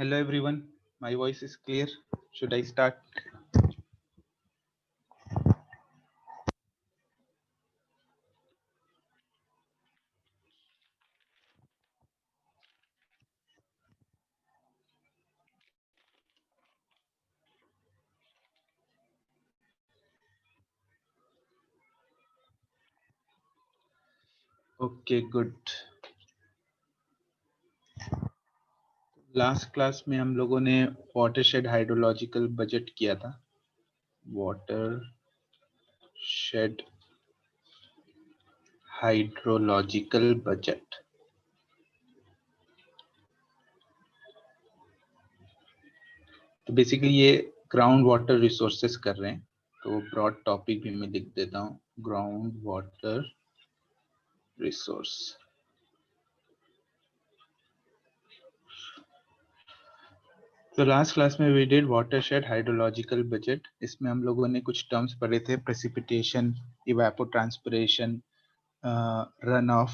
Hello everyone, my voice is clear. Should I start? Okay, good. Last class में हम लोगों ने watershed hydrological budget किया था. Watershed hydrological budget. तो बेसिकली ये ग्राउंड वाटर रिसोर्सेस कर रहे हैं. तो ब्रॉड टॉपिक भी मैं लिख देता हूँ, ग्राउंड वाटर रिसोर्स. तो लास्ट क्लास में we did watershed hydrological budget. इसमें हम लोगों ने कुछ टर्म्स पढ़े थे, प्रेसिपिटेशन, इवेपोट्रांसपिरेशन, रन ऑफ,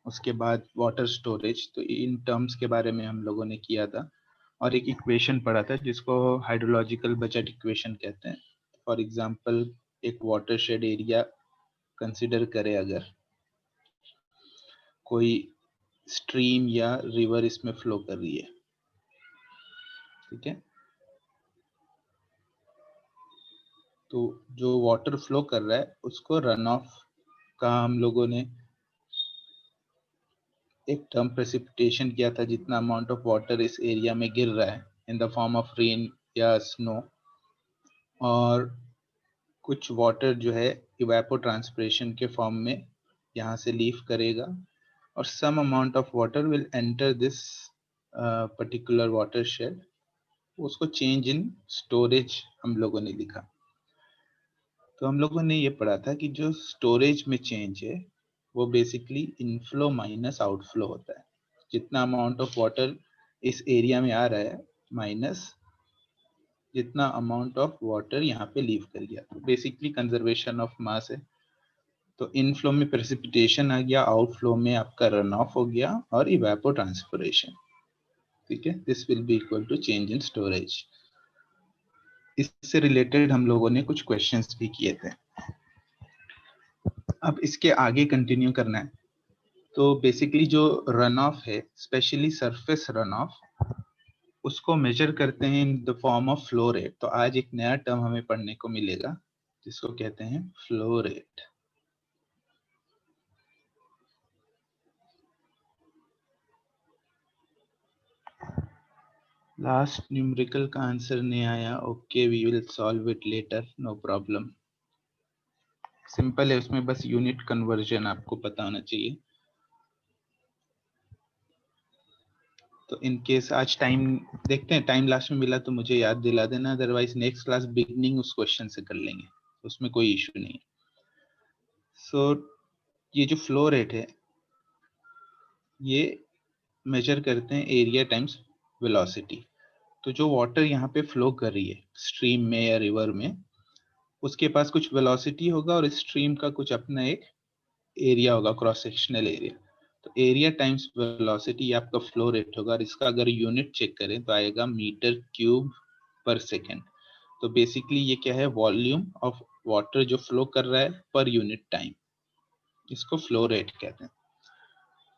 उसके बाद वाटर स्टोरेज. तो इन टर्म्स के बारे में हम लोगों ने किया था और एक इक्वेशन पढ़ा था जिसको हाइड्रोलॉजिकल बजट इक्वेशन कहते हैं. फॉर एग्जांपल एक वाटरशेड एरिया कंसीडर करें, अगर कोई स्ट्रीम या रिवर इसमें फ्लो कर रही है, ठीक है. तो जो वाटर फ्लो कर रहा है उसको रन ऑफ का हम लोगों ने एक टर्म प्रेसिपिटेशन किया था, जितना अमाउंट ऑफ वाटर इस एरिया में गिर रहा है in the form of rain या स्नो. और कुछ वाटर जो है इवेपोट्रांसपिरेशन के फॉर्म में यहाँ से लीव करेगा और some amount of water will enter this particular watershed. उसको चेंज इन स्टोरेज हम लोगों ने लिखा. तो हम लोगों ने ये पढ़ा था कि जो स्टोरेज में चेंज है वो बेसिकली इनफ्लो माइनस आउटफ्लो होता है. जितना अमाउंट ऑफ वाटर इस एरिया में आ रहा है माइनस जितना अमाउंट ऑफ वाटर यहाँ पे लीव कर गया. तो बेसिकली कंजर्वेशन ऑफ मास है. तो इनफ्लो में प्रेसिपिटेशन आ गया, आउटफ्लो में आपका रन ऑफ हो गया और इवेपोट्रांसपिरेशन. ठीक है, this will be equal to change in storage. इससे रिलेटेड हम लोगों ने कुछ क्वेश्चंस भी किए थे. अब इसके आगे कंटिन्यू करना है. तो बेसिकली जो रन ऑफ है, स्पेशली सरफेस रन ऑफ, उसको मेजर करते हैं in the form of flow rate. तो आज एक नया टर्म हमें पढ़ने को मिलेगा जिसको कहते हैं फ्लो रेट. लास्ट न्यूमेरिकल का आंसर नहीं आया. Okay, we will solve it later, no problem. Simple है, उसमें बस यूनिट कन्वर्जन आपको पता होना चाहिए. तो इन केस आज टाइम देखते हैं, टाइम लास्ट में मिला तो मुझे याद दिला देना, अदरवाइज नेक्स्ट क्लास बिगनिंग उस क्वेश्चन से कर लेंगे, उसमें कोई इशू नहीं है. सो ये जो फ्लो रेट है ये मेजर करते हैं एरिया टाइम्स वेलोसिटी. तो जो वाटर यहाँ पे फ्लो कर रही है स्ट्रीम में या रिवर में, उसके पास कुछ वेलोसिटी होगा और स्ट्रीम का कुछ अपना एक एरिया होगा, क्रॉस सेक्शनल एरिया. तो एरिया टाइम्स वेलोसिटी आपका फ्लो रेट होगा और इसका अगर यूनिट चेक करें तो आएगा मीटर क्यूब पर सेकेंड. तो बेसिकली ये क्या है, वॉल्यूम ऑफ वाटर जो फ्लो कर रहा है पर यूनिट टाइम, इसको फ्लो रेट कहते हैं.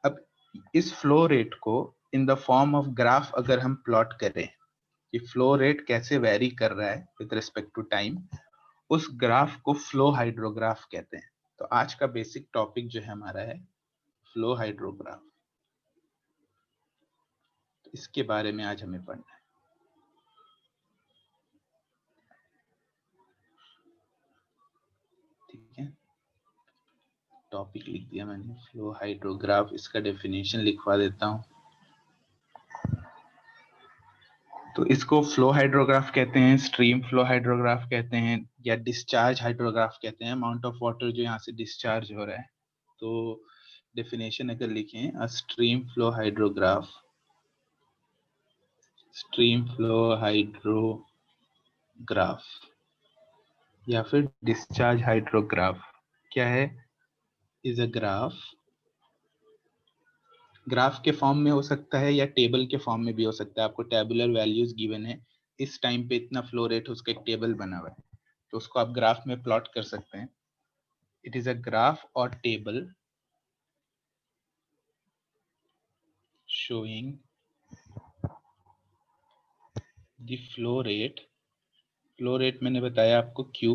अब इस फ्लो रेट को in the form of graph अगर हम प्लॉट करें कि फ्लो रेट कैसे वेरी कर रहा है विद रिस्पेक्ट टू टाइम, उस ग्राफ को फ्लो हाइड्रोग्राफ कहते हैं. तो आज का बेसिक टॉपिक जो है हमारा है फ्लो हाइड्रोग्राफ. तो इसके बारे में आज हमें पढ़ना है. ठीक है, टॉपिक लिख दिया मैंने फ्लो हाइड्रोग्राफ. इसका डेफिनेशन लिखवा देता हूँ. तो इसको फ्लो हाइड्रोग्राफ कहते हैं, स्ट्रीम फ्लो हाइड्रोग्राफ कहते हैं, या डिस्चार्ज हाइड्रोग्राफ कहते हैं. अमाउंट ऑफ वाटर जो यहाँ से डिस्चार्ज हो रहा है. तो डेफिनेशन अगर लिखें, a stream flow hydrograph, stream flow hydrograph या फिर डिस्चार्ज हाइड्रोग्राफ क्या है, इज अ ग्राफ ग्राफ के फॉर्म में हो सकता है या टेबल के फॉर्म में भी हो सकता है। आपको टेबुलर वैल्यूज गिवन है, इस टाइम पे इतना फ्लो रेट, उसका एक टेबल बना हुआ है, तो उसको आप ग्राफ में प्लॉट कर सकते हैं। इट इज अ ग्राफ और table showing the flow rate। Flow rate मैंने बताया आपको Q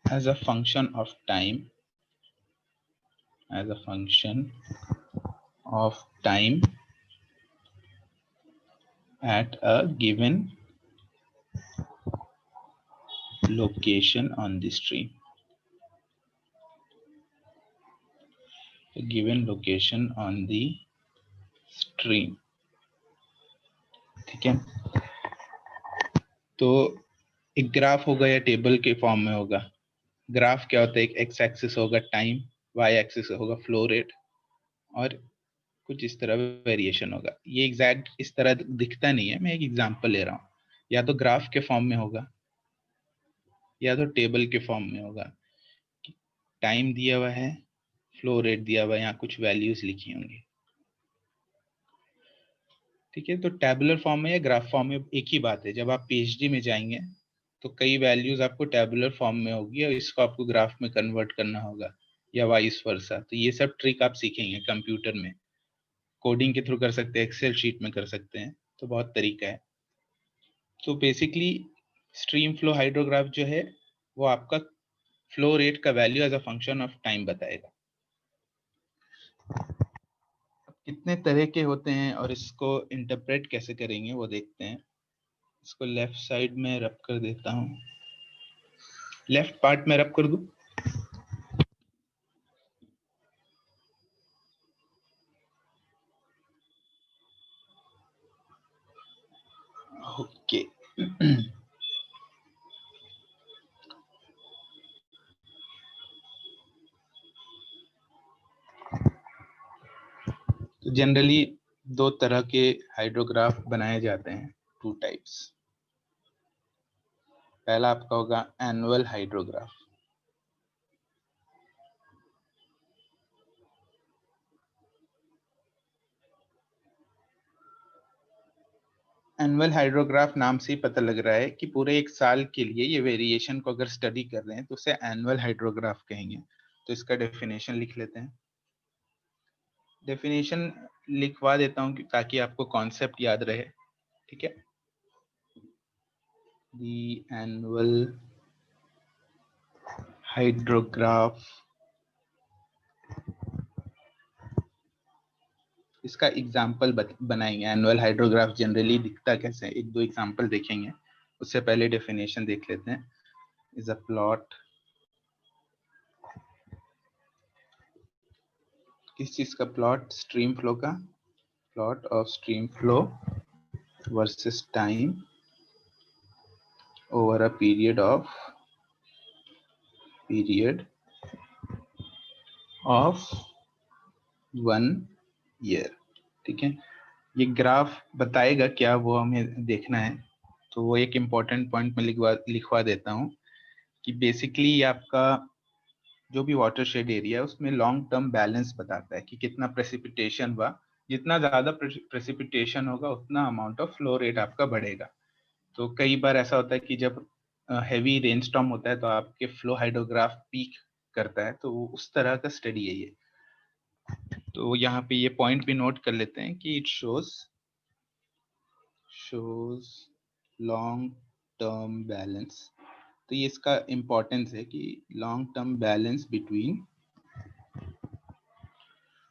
as a function of time, as a function of time at a given location on the stream, a given location on the stream। ठीक है, तो एक graph होगा या table के फॉर्म में होगा। ग्राफ क्या होता है, एक एक्स एक्सिस होगा टाइम, वाई एक्सिस होगा फ्लो रेट, और कुछ इस तरह वेरिएशन होगा। ये एग्जैक्ट इस तरह दिखता नहीं है, मैं एक एग्जांपल ले रहा हूँ। या तो ग्राफ के फॉर्म में होगा या तो टेबल के फॉर्म में होगा। टाइम दिया हुआ है, फ्लो रेट दिया हुआ है, यहाँ कुछ वैल्यूज लिखी होंगी। ठीक है, तो टेबुलर फॉर्म में या ग्राफ फॉर्म में एक ही बात है। जब आप पीएचडी में जाएंगे तो कई वैल्यूज आपको टेबुलर फॉर्म में होगी और इसको आपको ग्राफ में कन्वर्ट करना होगा, या वाइस वर्सा। तो ये सब ट्रिक आप सीखेंगे कंप्यूटर में, कोडिंग के थ्रू कर सकते हैं, एक्सेल शीट में कर सकते हैं, तो बहुत तरीका है। तो बेसिकली स्ट्रीम फ्लो हाइड्रोग्राफ जो है वो आपका फ्लो रेट का value as a function of time बताएगा। कितने तरह के होते हैं और इसको इंटरप्रेट कैसे करेंगे वो देखते हैं। इसको लेफ्ट साइड में रब कर देता हूँ, लेफ्ट पार्ट में रब कर दूं। ओके तो जनरली दो तरह के हाइड्रोग्राफ बनाए जाते हैं, टू टाइप्स। पहला आपका होगा एनुअल हाइड्रोग्राफ। एनुअल हाइड्रोग्राफ नाम से ही पता लग रहा है कि पूरे एक साल के लिए ये वेरिएशन को अगर स्टडी कर रहे हैं तो उसे एनुअल हाइड्रोग्राफ कहेंगे। तो इसका डेफिनेशन लिख लेते हैं। डेफिनेशन लिखवा देता हूँ ताकि आपको कॉन्सेप्ट याद रहे। ठीक है, द एनुअल हाइड्रोग्राफ, इसका एग्जाम्पल बनाएंगे। एनुअल हाइड्रोग्राफ जनरली दिखता कैसे है, एक दो एग्जाम्पल देखेंगे। उससे पहले डेफिनेशन देख लेते हैं। इज अ प्लॉट, किस चीज का प्लॉट, स्ट्रीम फ्लो का। Plot of stream flow versus time over a period of 1 year. ठीक है, ये ग्राफ बताएगा क्या वो हमें देखना है। तो वो एक इम्पोर्टेंट पॉइंट में लिखवा देता हूँ कि बेसिकली आपका जो भी वाटरशेड एरिया है उसमें लॉन्ग टर्म बैलेंस बताता है कि कितना प्रेसिपिटेशन हुआ। जितना ज्यादा प्रेसिपिटेशन होगा उतना अमाउंट ऑफ फ्लो रेट आपका बढ़ेगा। तो कई बार ऐसा होता है कि जब हैवी रेनस्टॉर्म होता है तो आपके फ्लो हाइड्रोग्राफ पीक करता है, तो वो उस तरह का स्टडी है ये। तो यहाँ पे ये पॉइंट भी नोट कर लेते हैं कि it shows long term balance. तो ये इसका इम्पोर्टेंस है कि long term balance between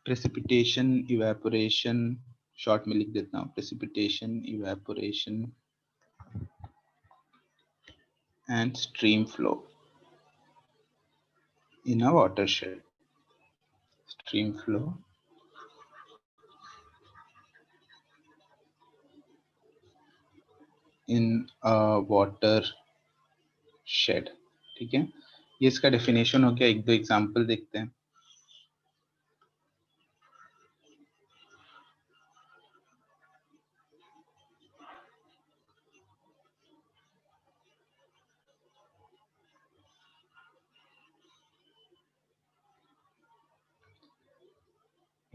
precipitation evaporation, short में लिख देता हूँ, precipitation evaporation and stream flow in a watershed. Stream flow in a water shade. ठीक है, ये इसका डेफिनेशन हो गया। एक दो एग्जांपल देखते हैं।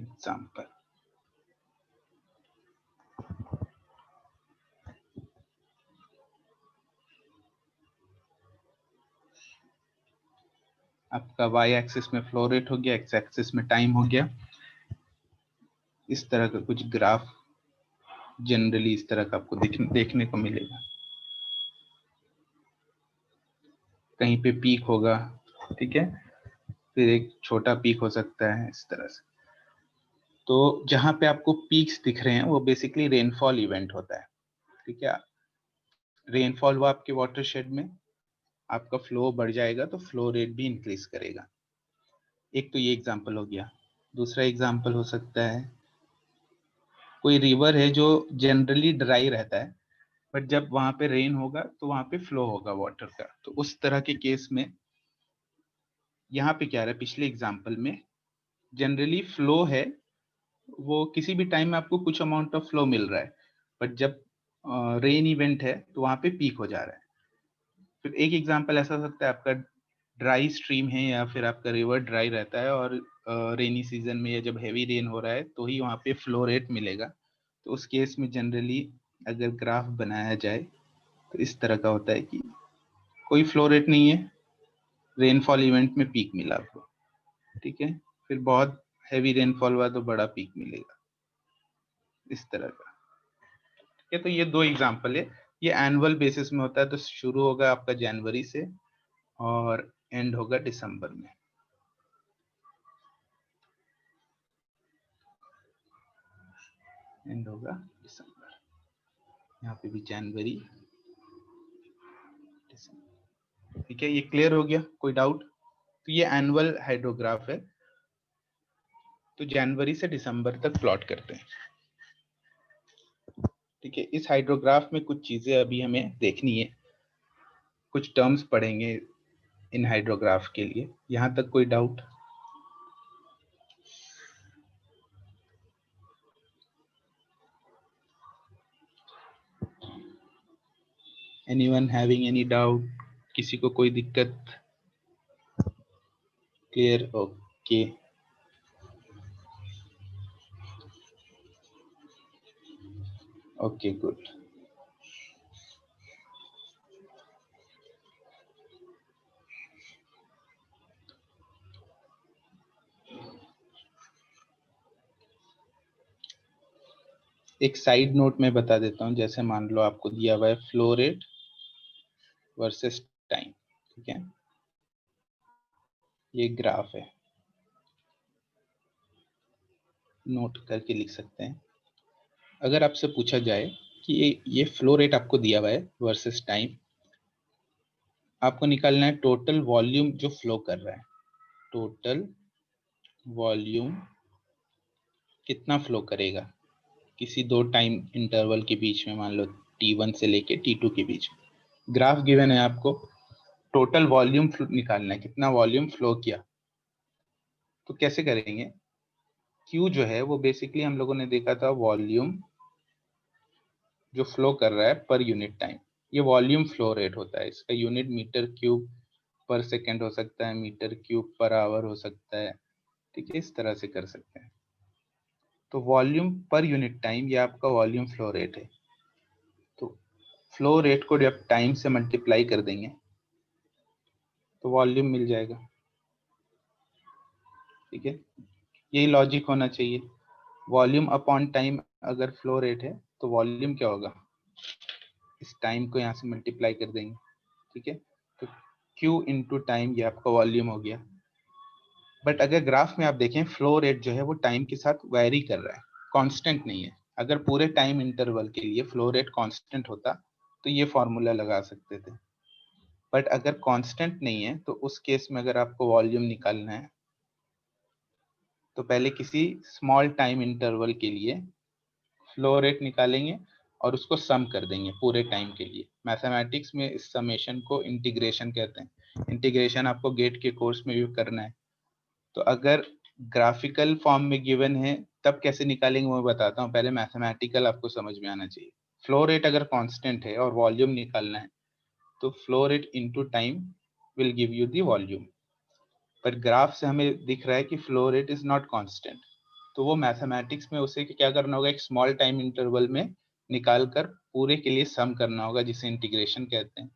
एग्जाम्पल, आपका वाई एक्सिस में फ्लो रेट हो गया, एक्स एक्सिस में टाइम हो गया। इस तरह का कुछ ग्राफ जनरली इस तरह का आपको देखने को मिलेगा। कहीं पे पीक होगा, ठीक है, फिर एक छोटा पीक हो सकता है इस तरह से। तो जहां पे आपको पीक्स दिख रहे हैं वो बेसिकली रेनफॉल इवेंट होता है, ठीक है। रेनफॉल हुआ आपके वाटरशेड में, आपका फ्लो बढ़ जाएगा तो फ्लो रेट भी इंक्रीज करेगा। एक तो ये एग्जांपल हो गया। दूसरा एग्जांपल हो सकता है कोई रिवर है जो जनरली ड्राई रहता है, बट जब वहां पे रेन होगा तो वहां पे फ्लो होगा वाटर का। तो उस तरह के केस में यहाँ पे क्या रहा है, पिछले एग्जांपल में जनरली फ्लो है, वो किसी भी टाइम में आपको कुछ अमाउंट ऑफ फ्लो मिल रहा है, बट जब रेन इवेंट है तो वहां पे पीक हो जा रहा है। फिर एक एग्जांपल ऐसा हो सकता है, आपका ड्राई स्ट्रीम है या फिर आपका रिवर ड्राई रहता है और रेनी सीजन में या जब हैवी रेन हो रहा है तो ही वहाँ पे फ्लो रेट मिलेगा। तो उस केस में जनरली अगर ग्राफ बनाया जाए तो इस तरह का होता है कि कोई फ्लो रेट नहीं है, रेनफॉल इवेंट में पीक मिला आपको, ठीक है, फिर बहुत हैवी रेनफॉल हुआ तो बड़ा पीक मिलेगा, इस तरह का। ठीक है, तो ये दो एग्जांपल है। ये एनुअल बेसिस में होता है, तो शुरू होगा आपका जनवरी से और एंड होगा दिसंबर में। एंड होगा दिसंबर, यहाँ पे भी जनवरी दिसंबर। ठीक है, ये क्लियर हो गया, कोई डाउट? तो ये एनुअल हाइड्रोग्राफ है, तो जनवरी से दिसंबर तक प्लॉट करते हैं। ठीक है, इस हाइड्रोग्राफ में कुछ चीजें अभी हमें देखनी है, कुछ टर्म्स पढ़ेंगे इन हाइड्रोग्राफ के लिए। यहाँ तक कोई doubt? Anyone having any doubt? किसी को कोई दिक्कत? क्लियर? Okay, okay, good. एक साइड नोट में बता देता हूँ, जैसे मान लो आपको दिया हुआ है फ्लो रेट वर्सेस टाइम, ठीक है, ये ग्राफ है, नोट करके लिख सकते हैं। अगर आपसे पूछा जाए कि ये फ्लो रेट आपको दिया हुआ है वर्सेस टाइम, आपको निकालना है टोटल वॉल्यूम जो फ्लो कर रहा है, टोटल वॉल्यूम कितना फ्लो करेगा किसी दो टाइम इंटरवल के बीच में, मान लो T1 से लेके T2 के बीच में। ग्राफ गिवन है आपको, टोटल वॉल्यूम निकालना है, कितना वॉल्यूम फ्लो किया। तो कैसे करेंगे? Q जो है वो बेसिकली हम लोगों ने देखा था वॉल्यूम जो फ्लो कर रहा है पर यूनिट टाइम, ये वॉल्यूम फ्लो रेट होता है। इसका यूनिट मीटर क्यूब पर सेकेंड हो सकता है, मीटर क्यूब पर आवर हो सकता है, ठीक है, इस तरह से कर सकते हैं। तो वॉल्यूम पर यूनिट टाइम ये आपका वॉल्यूम फ्लो रेट है। तो फ्लो रेट को जब टाइम से मल्टीप्लाई कर देंगे तो वॉल्यूम मिल जाएगा, ठीक है, यही लॉजिक होना चाहिए। वॉल्यूम अपॉन टाइम अगर फ्लो रेट है तो वॉल्यूम क्या होगा, इस टाइम को यहाँ से मल्टीप्लाई कर देंगे, ठीक है। तो Q इंटू टाइम ये आपका वॉल्यूम हो गया। बट अगर ग्राफ में आप देखें फ्लो रेट जो है वो टाइम के साथ वेरी कर रहा है, कांस्टेंट नहीं है। अगर पूरे टाइम इंटरवल के लिए फ्लो रेट कांस्टेंट होता तो ये फॉर्मूला लगा सकते थे, बट अगर कांस्टेंट नहीं है तो उस केस में अगर आपको वॉल्यूम निकालना है तो पहले किसी स्मॉल टाइम इंटरवल के लिए फ्लो रेट निकालेंगे और उसको सम कर देंगे पूरे टाइम के लिए। मैथमेटिक्स में इस समेशन को इंटीग्रेशन कहते हैं। इंटीग्रेशन आपको गेट के कोर्स में भी करना है। तो अगर ग्राफिकल फॉर्म में गिवन है तब कैसे निकालेंगे वो बताता हूँ, पहले मैथमेटिकल आपको समझ में आना चाहिए। फ्लो रेट अगर कांस्टेंट है और वॉल्यूम निकालना है तो flow rate into time will give you the volume. पर ग्राफ से हमें दिख रहा है कि flow rate is not constant, तो वो मैथमेटिक्स में उसे क्या करना होगा, एक स्मॉल टाइम इंटरवल में निकाल कर पूरे के लिए सम करना होगा, जिसे इंटीग्रेशन कहते हैं।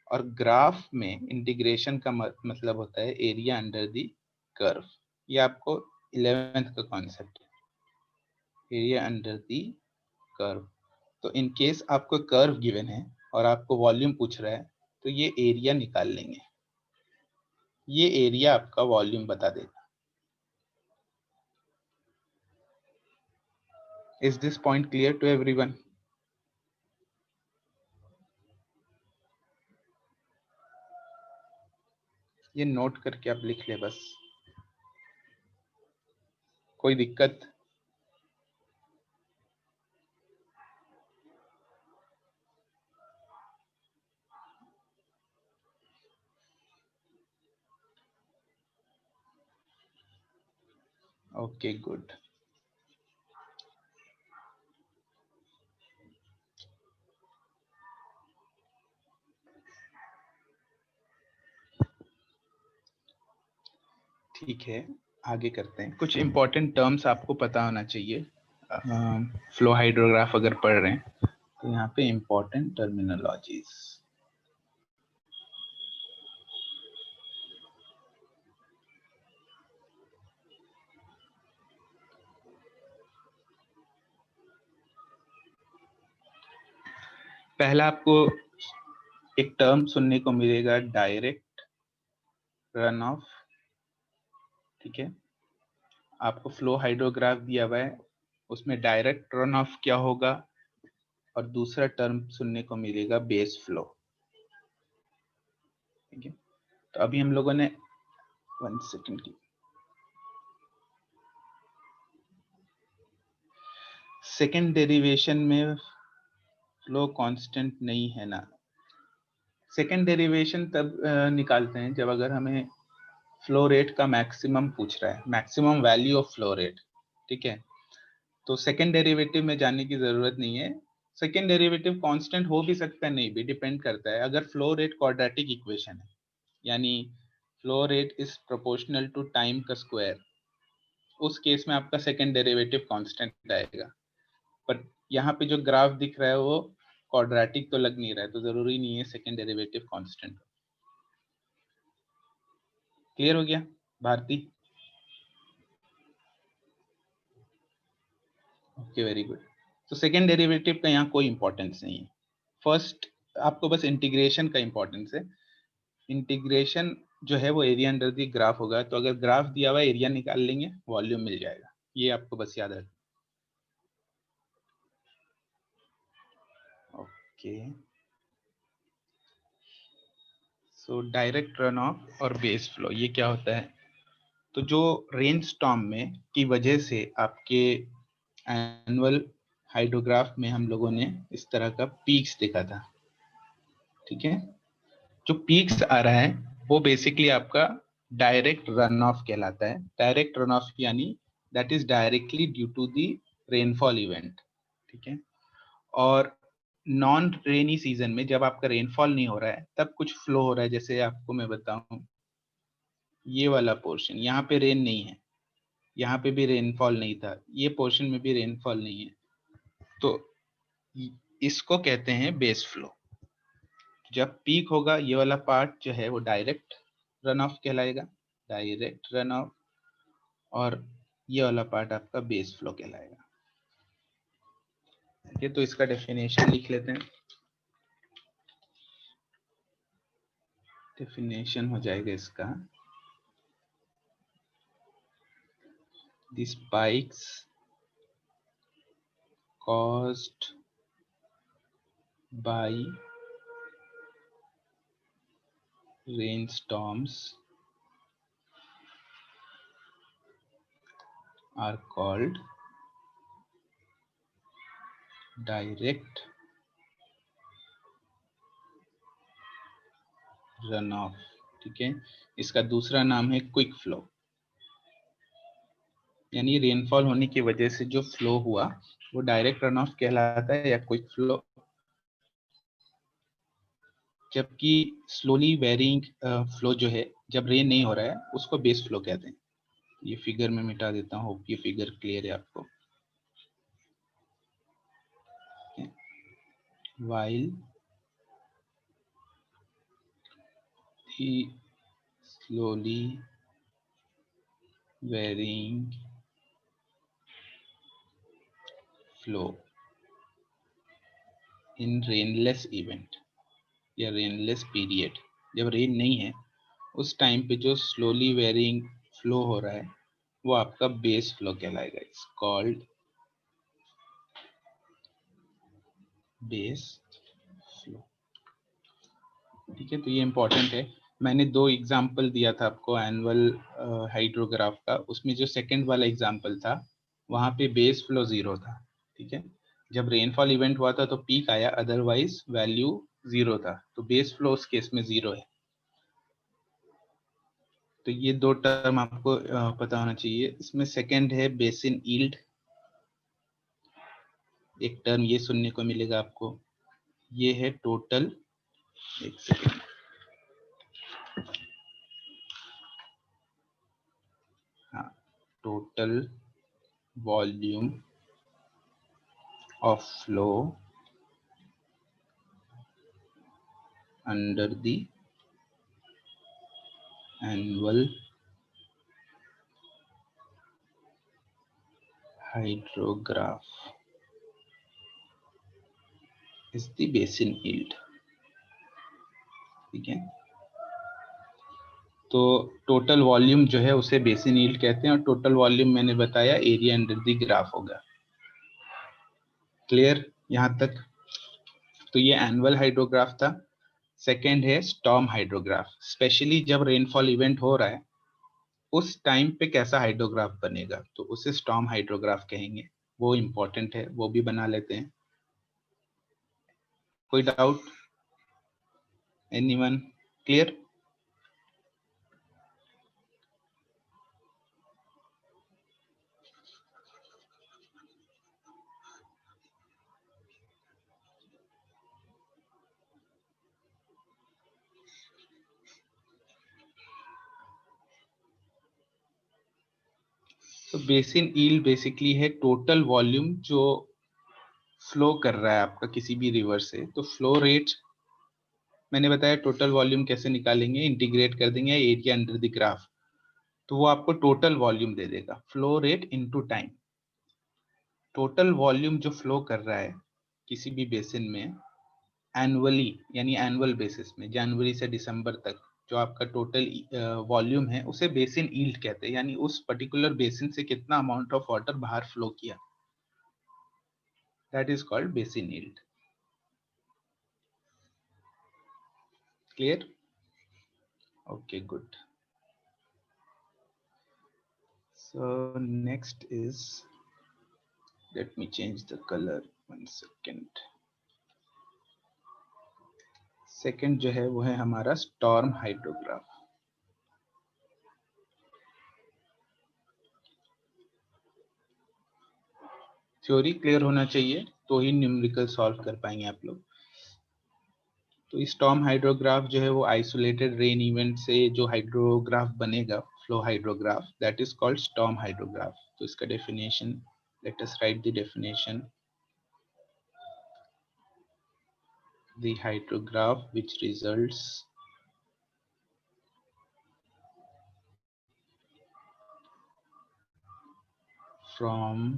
और ग्राफ में इंटीग्रेशन का मतलब होता है एरिया अंडर दी कर्व। ये आपको 11th का कॉन्सेप्ट है, एरिया अंडर दी कर्व। तो इन केस आपको कर्व गिवन है और आपको वॉल्यूम पूछ रहा है, तो ये एरिया निकाल लेंगे, ये एरिया आपका वॉल्यूम बता देगा। Is this point clear to everyone? ये नोट करके आप लिख ले बस, कोई दिक्कत? Okay good. ठीक है, आगे करते हैं। कुछ इंपॉर्टेंट टर्म्स आपको पता होना चाहिए, फ्लो हाइड्रोग्राफ अगर पढ़ रहे हैं तो यहाँ पे इंपॉर्टेंट टर्मिनोलॉजीज। पहला आपको एक टर्म सुनने को मिलेगा, डायरेक्ट रन ऑफ। ठीक है, आपको फ्लो हाइड्रोग्राफ दिया हुआ है, उसमें डायरेक्ट रन ऑफ क्या होगा, और दूसरा टर्म सुनने को मिलेगा बेस फ्लो। ठीक है, तो अभी हम लोगों ने 1 सेकेंड की सेकेंड डेरिवेशन में फ्लो कांस्टेंट नहीं है ना। सेकेंड डेरिवेशन तब निकालते हैं जब अगर हमें फ्लो रेट का मैक्सिमम पूछ रहा है, maximum value of flow rate. ठीक है, तो सेकेंड डेरिवेटिव में जाने की जरूरत नहीं है। सेकेंड डेरिवेटिव कांस्टेंट हो भी सकता है, नहीं भी, डिपेंड करता है। अगर फ्लो रेट क्वाड्रेटिक इक्वेशन है, यानी flow rate is proportional to time का स्क्वायर, उस केस में आपका सेकेंड डेरिवेटिव कांस्टेंट आएगा। पर यहाँ पे जो ग्राफ दिख रहा है वो क्वाड्रेटिक तो लग नहीं रहा है, तो जरूरी नहीं है सेकेंड डेरिवेटिव कांस्टेंट। क्लियर हो गया भारती? Okay very good. तो सेकेंड डेरिवेटिव का यहाँ कोई इंपॉर्टेंस नहीं है। फर्स्ट आपको बस इंटीग्रेशन का इंपॉर्टेंस है। इंटीग्रेशन जो है वो एरिया अंडर दी ग्राफ होगा, तो अगर ग्राफ दिया हुआ है एरिया निकाल लेंगे, वॉल्यूम मिल जाएगा। ये आपको बस याद रखना। Okay, so direct run of और बेस फ्लो ये क्या होता है? तो जो रेन स्टॉर्म में की वजह से आपके एनुअल हाइड्रोग्राफ में हम लोगों ने इस तरह का पीक्स देखा था। ठीक है, जो पीक्स आ रहा है वो बेसिकली आपका डायरेक्ट रन ऑफ कहलाता है। डायरेक्ट रन ऑफ यानी that is directly due to the rainfall event. ठीक है, और नॉन रेनी सीजन में जब आपका रेनफॉल नहीं हो रहा है तब कुछ फ्लो हो रहा है। जैसे आपको मैं बताऊं, ये वाला पोर्शन, यहाँ पे रेन नहीं है, यहाँ पे भी रेनफॉल नहीं था, ये पोर्शन में भी रेनफॉल नहीं है, तो इसको कहते हैं बेस फ्लो। जब पीक होगा ये वाला पार्ट जो है वो डायरेक्ट रन ऑफ कहलाएगा, डायरेक्ट रन ऑफ, और ये वाला पार्ट आपका बेस फ्लो कहलाएगा। ठीक है, तो इसका डेफिनेशन लिख लेते हैं। डेफिनेशन हो जाएगा इसका, the spikes caused by rainstorms are called direct runoff। ठीक है, इसका दूसरा नाम है क्विक फ्लो, यानी रेनफॉल होने की वजह से जो फ्लो हुआ वो डायरेक्ट रन ऑफ कहलाता है या क्विक फ्लो। जबकि स्लोली वेरिंग फ्लो जो है, जब रेन नहीं हो रहा है, उसको बेस फ्लो कहते हैं। ये फिगर में मिटा देता हूँ, होप ये फिगर क्लियर है आपको। while the slowly varying flow in rainless event या रेनलेस पीरियड, जब रेन नहीं है उस टाइम पे जो स्लोली वेरिंग फ्लो हो रहा है वो आपका बेस फ्लो कहलाएगा। It's called base flow. ठीक है, तो ये इंपॉर्टेंट है। मैंने 2 एग्जाम्पल दिया था आपको एनुअल हाइड्रोग्राफ का, उसमें जो सेकंड वाला एग्जाम्पल था वहां पे बेस फ्लो 0 था। ठीक है, जब रेनफॉल इवेंट हुआ था तो पीक आया, अदरवाइज वैल्यू 0 था, तो बेस फ्लो उस केस में 0 है। तो ये 2 टर्म आपको पता होना चाहिए। इसमें सेकंड है बेसिन यील्ड, एक टर्म ये सुनने को मिलेगा आपको। ये है टोटल, एक सेकेंड, हाँ, total volume of flow under the annual hydrograph is the basin yield। ठीक है, तो टोटल वॉल्यूम जो है उसे बेसिन यील्ड कहते हैं, और टोटल वॉल्यूम मैंने बताया एरिया अंडर द ग्राफ होगा। क्लियर यहाँ तक? तो ये एनुअल हाइड्रोग्राफ था। सेकेंड है स्टॉर्म हाइड्रोग्राफ। स्पेशली जब रेनफॉल इवेंट हो रहा है उस टाइम पे कैसा हाइड्रोग्राफ बनेगा तो उसे स्टॉर्म हाइड्रोग्राफ कहेंगे। वो इंपॉर्टेंट है, वो भी बना लेते हैं। कोई डाउट? एनीवन? क्लियर? तो बेसिन यील्ड बेसिकली है टोटल वॉल्यूम जो फ्लो कर रहा है आपका किसी भी रिवर से। तो फ्लो रेट मैंने बताया, टोटल वॉल्यूम कैसे निकालेंगे, इंटीग्रेट कर देंगे एरिया अंडर द ग्राफ, तो वो आपको टोटल वॉल्यूम दे देगा। Flow rate into time, total volume जो फ्लो कर रहा है किसी भी बेसिन में एनुअली, यानी एनुअल बेसिस में जनवरी से दिसंबर तक जो आपका टोटल वॉल्यूम है उसे बेसिन यील्ड कहते हैं, यानी उस पर्टिकुलर बेसिन से कितना अमाउंट ऑफ वाटर बाहर फ्लो किया, that is called basin yield. Clear? Okay, good. So next is, let me change the color, 1 second। Second जो है वो है हमारा स्टॉर्म हाइड्रोग्राफ। थ्योरी क्लियर होना चाहिए तो ही न्यूमेरिकल सॉल्व कर पाएंगे आप लोग। तो स्टॉर्म हाइड्रोग्राफ जो है वो आइसोलेटेड रेन इवेंट से जो हाइड्रोग्राफ बनेगा, flow hydrograph, that is called storm hydrograph. तो इसका definition, let us right the definition. The hydrograph which results from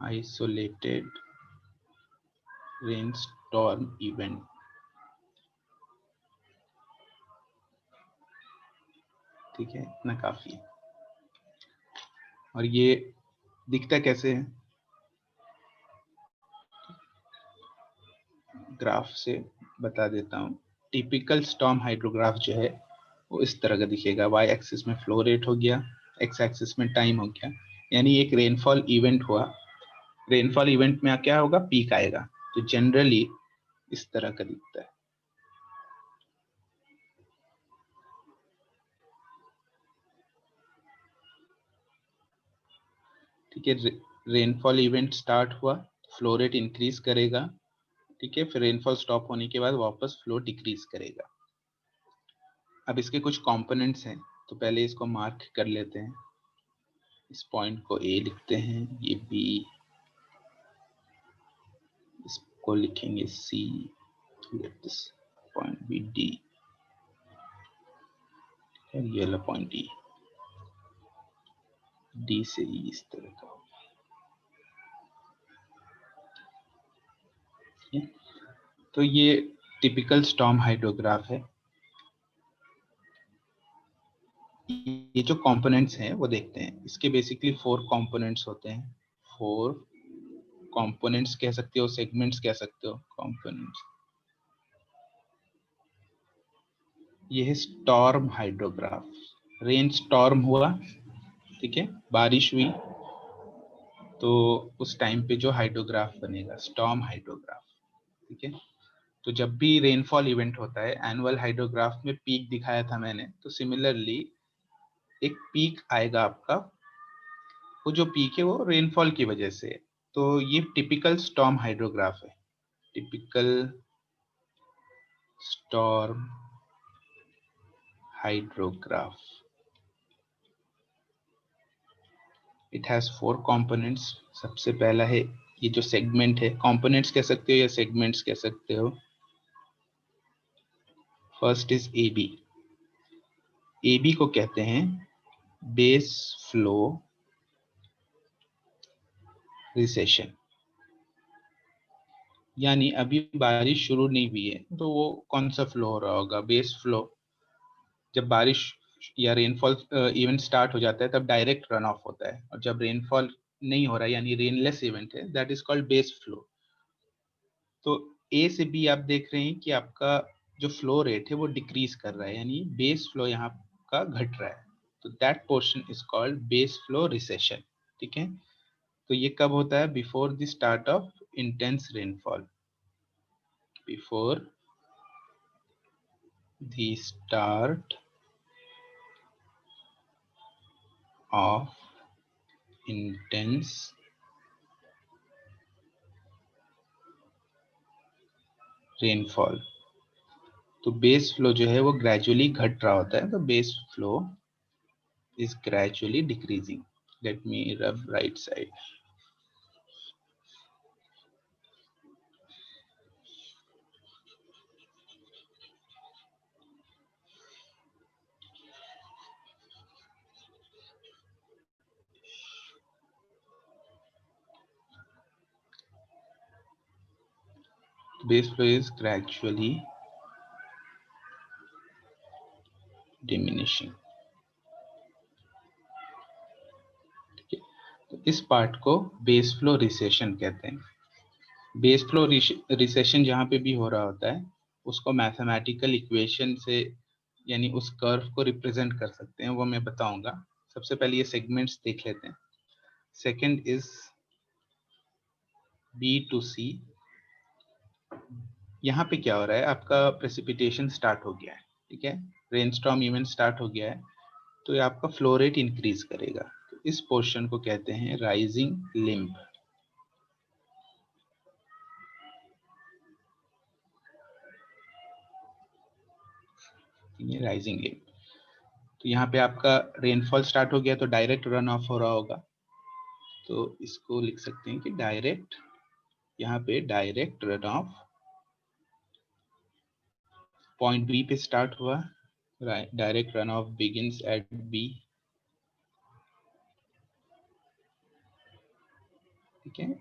isolated rainstorm event। ठीक है, इतना काफी है। और ये दिखता कैसे है, ग्राफ से बता देता हूँ। टिपिकल स्टॉर्म हाइड्रोग्राफ जो है वो इस तरह का दिखेगा। वाई एक्सिस में फ्लो रेट हो गया, एक्स एक्सिस में टाइम हो गया, यानी एक रेनफॉल इवेंट हुआ, रेनफॉल इवेंट में क्या होगा, पीक आएगा। तो जनरली इस तरह का दिखता है। ठीक है, रेनफॉल इवेंट स्टार्ट हुआ, फ्लो रेट इंक्रीज करेगा। ठीक है, फिर रेनफॉल स्टॉप होने के बाद वापस फ्लो डिक्रीज करेगा। अब इसके कुछ कंपोनेंट्स हैं, तो पहले इसको मार्क कर लेते हैं। इस पॉइंट को ए लिखते हैं, ये बी, इसको लिखेंगे C, let this point B D, ये वाला पॉइंट ई, डी से ई इस तरह का। तो ये टिपिकल स्टॉर्म हाइड्रोग्राफ है। ये जो कंपोनेंट्स हैं वो देखते हैं। इसके बेसिकली 4 कंपोनेंट्स होते हैं। 4 कंपोनेंट्स कह सकते हो, सेगमेंट्स कह सकते हो, कंपोनेंट्स। ये है स्टॉर्म हाइड्रोग्राफ। रेन स्टॉर्म हुआ, ठीक है, बारिश हुई, तो उस टाइम पे जो हाइड्रोग्राफ बनेगा स्टॉर्म हाइड्रोग्राफ, ठीक है। तो जब भी रेनफॉल इवेंट होता है, एनुअल हाइड्रोग्राफ में पीक दिखाया था मैंने, तो सिमिलरली एक पीक आएगा आपका। वो जो पीक है वो रेनफॉल की वजह से है। तो ये टिपिकल स्टॉर्म हाइड्रोग्राफ है, typical storm hydrograph. It has 4 components. सबसे पहला है ये जो सेगमेंट है, कंपोनेंट्स कह सकते हो या सेगमेंट्स कह सकते हो। First is A B. A B को कहते हैं बेस फ्लो रिसेशन, यानी अभी बारिश शुरू नहीं हुई है तो वो कौन सा फ्लो हो रहा होगा, बेस फ्लो। जब बारिश या रेनफॉल इवेंट स्टार्ट हो जाता है तब डायरेक्ट रन ऑफ होता है, और जब रेनफॉल नहीं हो रहा है यानी रेनलेस इवेंट है, that is called base flow. तो ए से बी आप देख रहे हैं कि आपका जो फ्लो रेट है वो डिक्रीज कर रहा है, यानी बेस फ्लो यहाँ का घट रहा है। तो that portion is called base flow recession, ठीक है। तो ये कब होता है? Before the start of intense rainfall, before the start of intense rainfall. तो बेस फ्लो जो है वो ग्रेजुअली घट रहा होता है, तो base flow is gradually decreasing. Let me rub right side. Base flow is gradually diminishing. ठीक है, तो इस पार्ट को बेस फ्लो रिसेशन कहते हैं। बेस फ्लो रिसेशन जहां पे भी हो रहा होता है उसको मैथमेटिकल इक्वेशन से, यानी उस कर्व को रिप्रेजेंट कर सकते हैं, वो मैं बताऊंगा। सबसे पहले ये सेगमेंट्स देख लेते हैं। सेकंड इज बी टू सी। यहाँ पे क्या हो रहा है, आपका प्रेसिपिटेशन स्टार्ट हो गया है, ठीक है, रेनस्टॉर्म इवेंट स्टार्ट हो गया है, तो ये आपका फ्लो रेट इंक्रीज करेगा। तो इस पोर्शन को कहते हैं राइजिंग लिम्ब। ये राइजिंग लिम्ब। तो यहाँ पे आपका रेनफॉल स्टार्ट हो गया तो डायरेक्ट रन ऑफ हो रहा होगा, तो इसको लिख सकते हैं कि डायरेक्ट, यहाँ पे direct runoff point B पे स्टार्ट हुआ, direct runoff begins at B, ठीक है,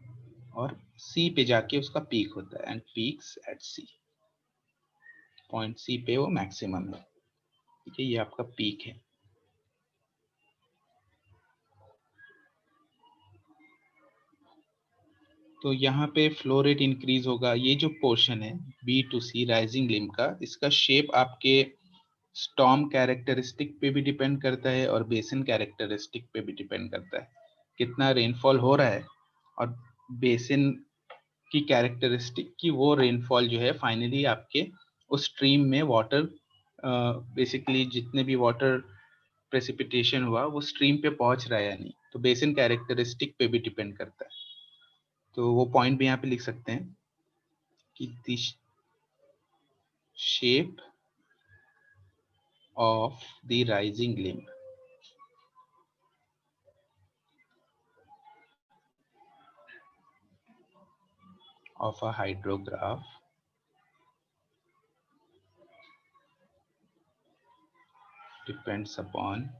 और सी पे जाके उसका पीक होता है, and peaks at C. Point C पे वो मैक्सिमम है, ठीक है, ये आपका पीक है। तो यहाँ पे फ्लो रेट इंक्रीज होगा। ये जो पोर्शन है B to C rising limb का, इसका शेप आपके स्टॉर्म कैरेक्टरिस्टिक पे भी डिपेंड करता है और बेसिन कैरेक्टरिस्टिक पे भी डिपेंड करता है। कितना रेनफॉल हो रहा है और बेसिन की कैरेक्टरिस्टिक की वो रेनफॉल जो है फाइनली आपके उस स्ट्रीम में वाटर, बेसिकली जितने भी वाटर प्रेसिपिटेशन हुआ वो स्ट्रीम पे पहुंच रहा है या नहीं, तो बेसिन कैरेक्टरिस्टिक पे भी डिपेंड करता है। तो वो पॉइंट भी यहाँ पे लिख सकते हैं कि the shape of the rising limb of a hydrograph depends upon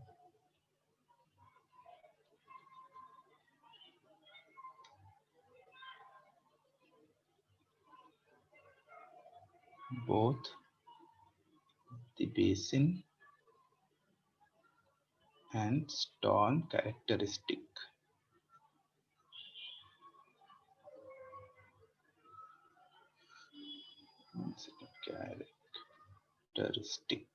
both the basin and storm characteristic. Characteristic.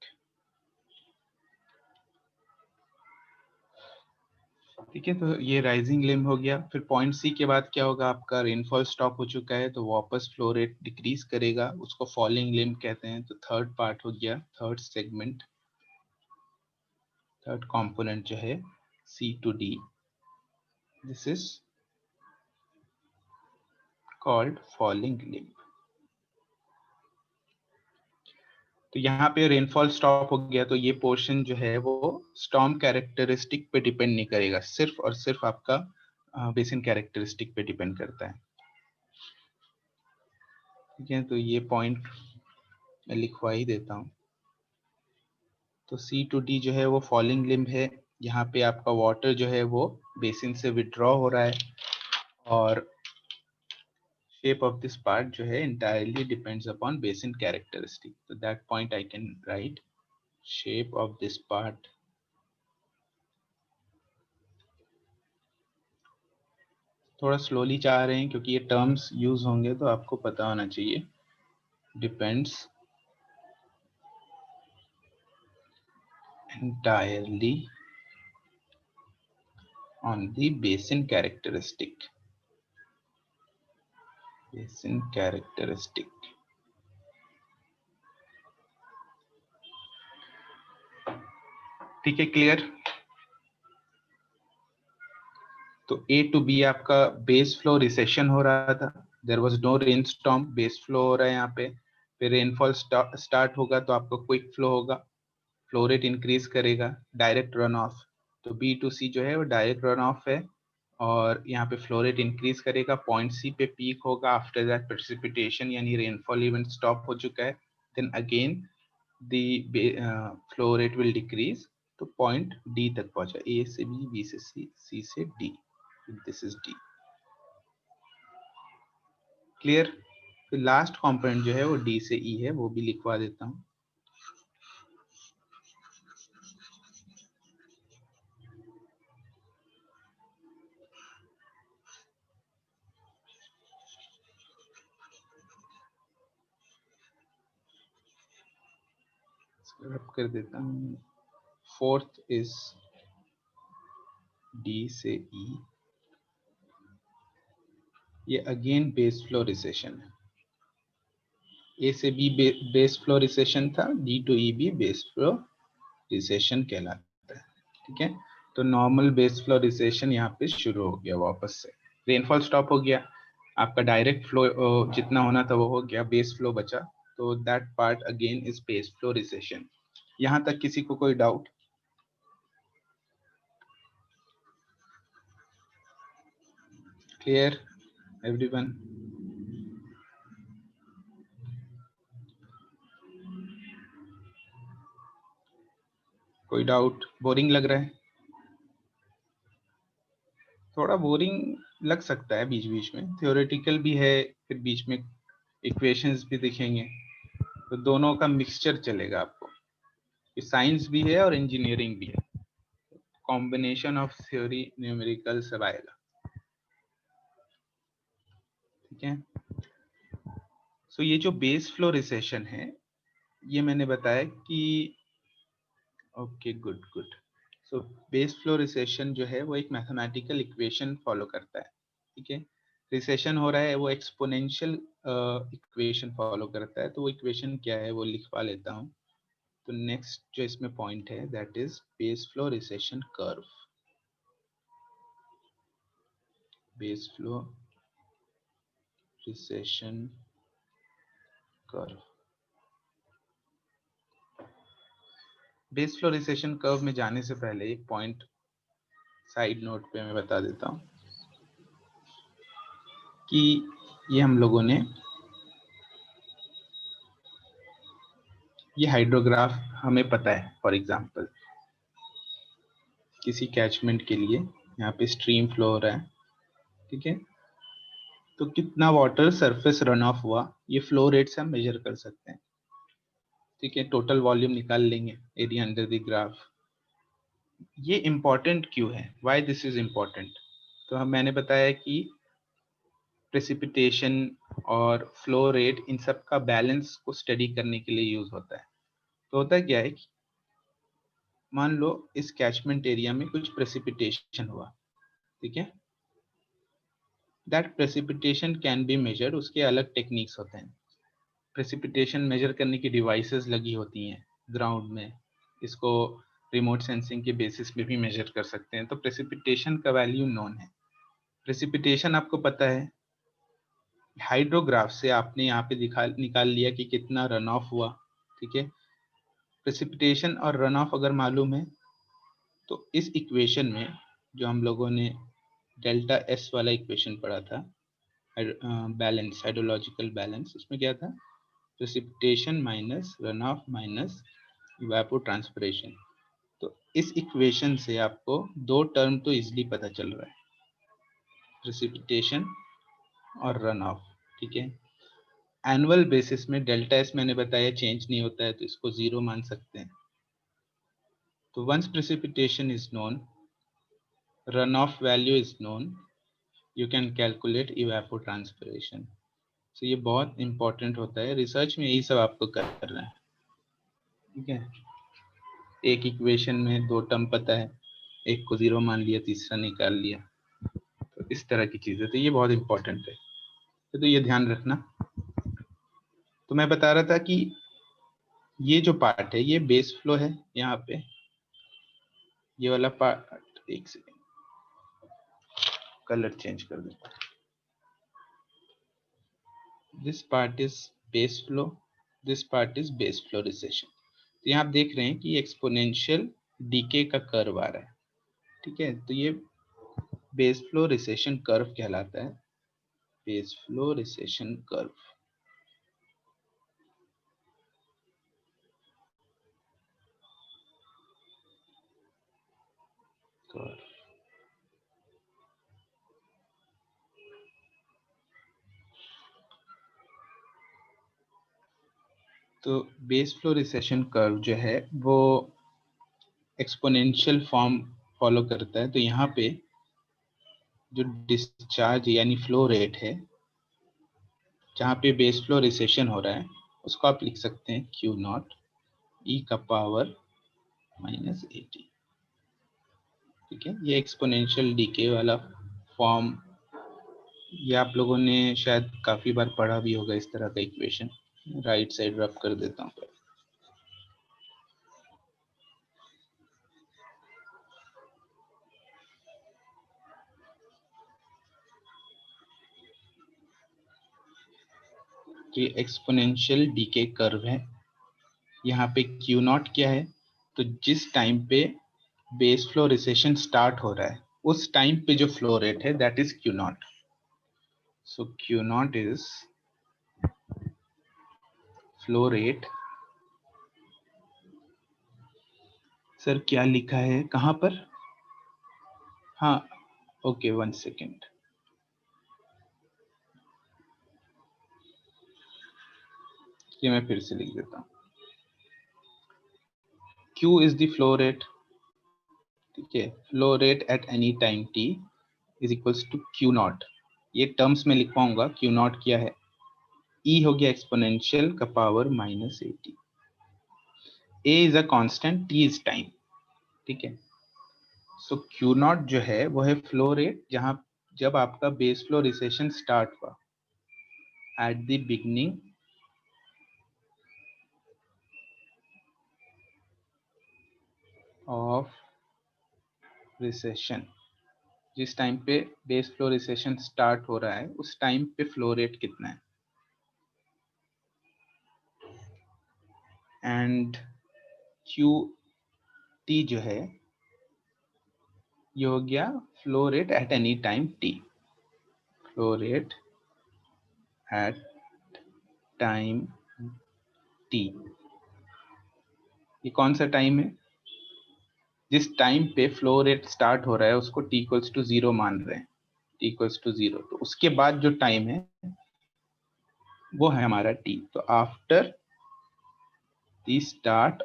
ठीक है, तो ये राइजिंग लिम्ब हो गया। फिर पॉइंट सी के बाद क्या होगा, आपका रेनफॉल स्टॉप हो चुका है तो वापस फ्लो रेट डिक्रीज करेगा, उसको फॉलिंग लिम्ब कहते हैं। तो थर्ड पार्ट हो गया, थर्ड सेगमेंट, थर्ड कंपोनेंट जो है C to D, this is called falling limb. तो यहाँ पे रेनफॉल स्टॉप हो गया, तो ये पोर्शन जो है वो स्टॉर्म कैरेक्टरिस्टिक पे डिपेंड नहीं करेगा, सिर्फ और सिर्फ आपका बेसिन कैरेक्टरिस्टिक पे डिपेंड करता है। ठीक है, तो ये पॉइंट मैं लिखवा ही देता हूँ। तो सी टू डी जो है वो फॉलिंग लिम्ब है। यहाँ पे आपका वाटर जो है वो बेसिन से विड्रॉ हो रहा है, और shape of this part जो है entirely depends upon basin characteristic. So that point I can write shape of this part थोड़ा स्लोली चाह रहे हैं क्योंकि ये टर्म्स यूज होंगे तो आपको पता होना चाहिए। Depends entirely on the basin characteristic. Basin characteristic. ठीक है, क्लियर। तो ए टू बी आपका बेस फ्लो रिसेशन हो रहा था, there was no rain storm, base flow हो रहा है यहाँ पे। फिर रेनफॉल स्टार्ट होगा तो आपका क्विक फ्लो होगा, फ्लो रेट इंक्रीज करेगा, डायरेक्ट रन ऑफ। तो बी टू सी जो है वो डायरेक्ट रन ऑफ है, और यहाँ पे फ्लो रेट इंक्रीज करेगा, पॉइंट सी पे पीक होगा, आफ्टर दैट प्रेसिपिटेशन यानी रेनफॉल इवेंट स्टॉप हो चुका है, then again the flow rate will decrease. तो पॉइंट डी तक पहुंचा, ए से बी से सी, सी से D, this is D. Clear. फिर लास्ट कंपोनेंट जो है वो डी से ई है, वो भी लिखवा देता हूँ। रब कर देता हूँ। फोर्थ इज डी से ई, ये अगेन बेस फ्लो रिसेशन है। ए से बी बेस फ्लो रिसेशन था, डी टू ई भी बेस फ्लो रिसेशन कहलाता है। ठीक है, तो नॉर्मल बेस फ्लो रिसेशन यहाँ पे शुरू हो गया वापस से। रेनफॉल स्टॉप हो गया, आपका डायरेक्ट फ्लो जितना होना था वो हो गया, बेस फ्लो बचा, तो that part again is base flow recession. यहाँ तक किसी को कोई डाउट? Clear everyone? कोई डाउट? बोरिंग लग रहा है? थोड़ा बोरिंग लग सकता है बीच बीच में, थ्योरेटिकल भी है, फिर बीच में इक्वेशंस भी दिखेंगे, तो दोनों का मिक्सचर चलेगा आपको। साइंस भी है और इंजीनियरिंग भी है, कॉम्बिनेशन ऑफ थ्योरी न्यूमेरिकल सब आएगा। ठीक है, सो ये जो बेस फ्लो रिसेशन है, ये मैंने बताया कि okay good good. So base flow recession जो है वो एक मैथमेटिकल इक्वेशन फॉलो करता है। ठीक है, रिसेशन हो रहा है वो एक्सपोनेंशियल इक्वेशन फॉलो करता है, तो वो इक्वेशन क्या है वो लिखवा लेता हूँ। तो नेक्स्ट जो इसमें पॉइंट है that is base flow recession curve. Base flow recession curve, base flow recession curve में जाने से पहले एक पॉइंट साइड नोट पे मैं बता देता हूँ कि ये हम लोगों ने ये हाइड्रोग्राफ हमें पता है। फॉर एग्जांपल किसी कैचमेंट के लिए यहाँ पे स्ट्रीम फ्लो हो रहा है, ठीक है, तो कितना वाटर सरफेस रन ऑफ हुआ ये फ्लो रेट से हम मेजर कर सकते हैं, ठीक है। टोटल वॉल्यूम निकाल लेंगे एरिया अंडर द ग्राफ। ये इम्पोर्टेंट क्यों है, व्हाई दिस इज इम्पोर्टेंट? तो हम मैंने बताया कि प्रेसिपिटेशन और फ्लो रेट इन सब का बैलेंस को स्टडी करने के लिए यूज होता है। तो होता क्या है कि मान लो इस कैचमेंट एरिया में कुछ प्रेसिपिटेशन हुआ, ठीक है, that precipitation can be measured. उसके अलग टेक्निक्स होते हैं। प्रेसिपिटेशन मेजर करने की डिवाइसेस लगी होती हैं ग्राउंड में, इसको रिमोट सेंसिंग के बेसिस पे भी मेजर कर सकते हैं। तो प्रेसिपिटेशन का वैल्यू नोन है। प्रेसिपिटेशन आपको पता है, हाइड्रोग्राफ से आपने यहाँ पे निकाल लिया कि कितना रन ऑफ हुआ, ठीक है। प्रेसिपिटेशन और रन ऑफ अगर मालूम है तो इस इक्वेशन में जो हम लोगों ने डेल्टा एस वाला इक्वेशन पढ़ा था, बैलेंस, हाइड्रोलॉजिकल बैलेंस, उसमें क्या था? Precipitation minus run of minus evapotranspiration. तो इस इक्वेशन से आपको दो टर्म तो इजीली पता चल रहा है, प्रेसिपिटेशन और रन ऑफ, ठीक है। एनुअल बेसिस में डेल्टा एस मैंने बताया चेंज नहीं होता है, तो इसको जीरो मान सकते हैं। तो once precipitation is known, runoff value is known, you can calculate evapotranspiration. तो ये बहुत इंपॉर्टेंट होता है, रिसर्च में यही सब आपको करना है, ठीक है। एक इक्वेशन में दो टर्म पता है, एक को जीरो मान लिया, तीसरा निकाल लिया, तो इस तरह की चीजें, तो ये बहुत इंपॉर्टेंट है, तो ये ध्यान रखना। तो मैं बता रहा था कि ये जो पार्ट है ये बेस फ्लो है। यहाँ पे ये वाला पार्ट, एक सेकेंड कलर चेंज कर देता हूँ। This part is base flow, this part is base flow recession. तो यहाँ आप देख रहे हैं कि एक्सपोनेंशियल डीके का कर्व आ रहा है, ठीक है। तो ये बेस फ्लो रिसेशन कर्व कहलाता है, बेस फ्लो रिसेशन कर्व। तो बेस फ्लो रिसेशन कर्व जो है वो एक्सपोनेंशियल फॉर्म फॉलो करता है। तो यहाँ पे जो डिस्चार्ज यानी फ्लो रेट है, जहाँ पे बेस फ्लो रिसेशन हो रहा है, उसको आप लिख सकते हैं क्यू नॉट ई का पावर -80, ठीक है। ये एक्सपोनेंशियल डीके वाला फॉर्म, ये आप लोगों ने शायद काफी बार पढ़ा भी होगा इस तरह का इक्वेशन। राइट साइड रब कर देता हूँ। ये एक्सपोनेंशियल डीके कर्व है। यहाँ पे क्यू नॉट क्या है? तो जिस टाइम पे बेस फ्लो रिसेशन स्टार्ट हो रहा है उस टाइम पे जो फ्लो रेट है that is Q not. So Q not is flow rate. Sir क्या लिखा है कहाँ पर? हाँ, ओके, 1 सेकेंड। ये मैं फिर से लिख देता हूँ। Q is the flow rate, ठीक है। Flow rate at any time t is equals to Q naught. ये टर्म्स में लिख पाऊंगा, क्यू नॉट क्या है? E हो गया एक्सपोनेंशियल का power -80। A is a constant, T is time, ठीक है। सो क्यू नॉट जो है वो है फ्लो रेट जहां जब आपका बेस फ्लो रिसेशन स्टार्ट हुआ, at the beginning of recession. जिस टाइम पे बेस फ्लो रिसेशन स्टार्ट हो रहा है उस टाइम पे फ्लो रेट कितना है, एंड क्यू टी जो है ये हो गया flow rate at any time T, flow rate at time T. ये कौन सा टाइम है? जिस टाइम पे फ्लो रेट स्टार्ट हो रहा है उसको t इक्वल्स टू 0 मान रहे हैं, t इक्वल्स टू 0। तो उसके बाद जो टाइम है वो है हमारा t। तो after the start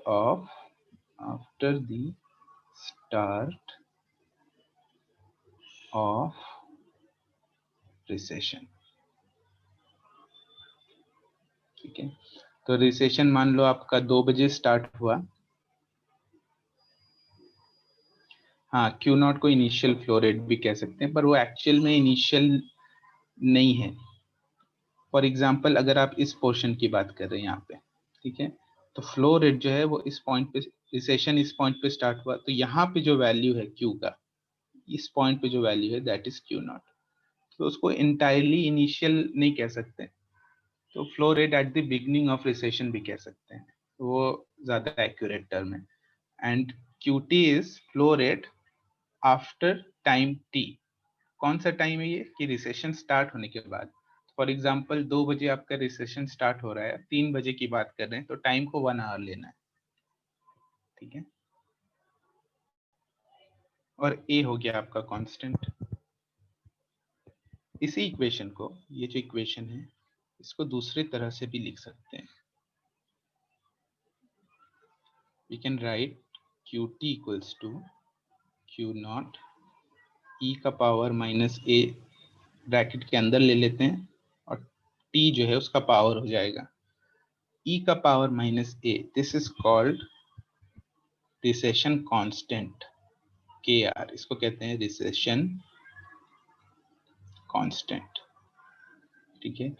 of recession, ठीक है। तो रिसेशन मान लो आपका 2 बजे स्टार्ट हुआ। हाँ, क्यू नॉट को इनिशियल फ्लो रेट भी कह सकते हैं, पर वो एक्चुअल में इनिशियल नहीं है। फॉर एग्जाम्पल अगर आप इस पोर्शन की बात कर रहे हैं यहाँ पे, ठीक है, तो फ्लो रेट जो है वो इस पॉइंट पे, रिसेशन इस पॉइंट पे स्टार्ट हुआ, तो यहाँ पे जो वैल्यू है क्यू का, इस पॉइंट पे जो वैल्यू है दैट इज क्यू नॉट। तो उसको इंटायरली इनिशियल नहीं कह सकते, तो flow rate at the beginning of recession भी कह सकते हैं, तो वो ज्यादा एक्यूरेट टर्म है। And QT is flow rate after time t। कौन सा टाइम है ये? कि रिसेशन स्टार्ट होने के बाद। फॉर एग्जाम्पल 2 बजे आपका रिसेशन स्टार्ट हो रहा है, 3 बजे की बात कर रहे हैं, तो टाइम को 1 आवर लेना है, ठीक है। और ए हो गया आपका कांस्टेंट। इसी इक्वेशन को, ये जो इक्वेशन है इसको दूसरी तरह से भी लिख सकते हैं। We can write QT equals to Q naught e का पावर माइनस a, ब्रैकेट के अंदर ले लेते हैं, और t जो है उसका पावर हो जाएगा e का power minus a। This is called recession constant KR, इसको कहते हैं रिसेशन कांस्टेंट, ठीक है।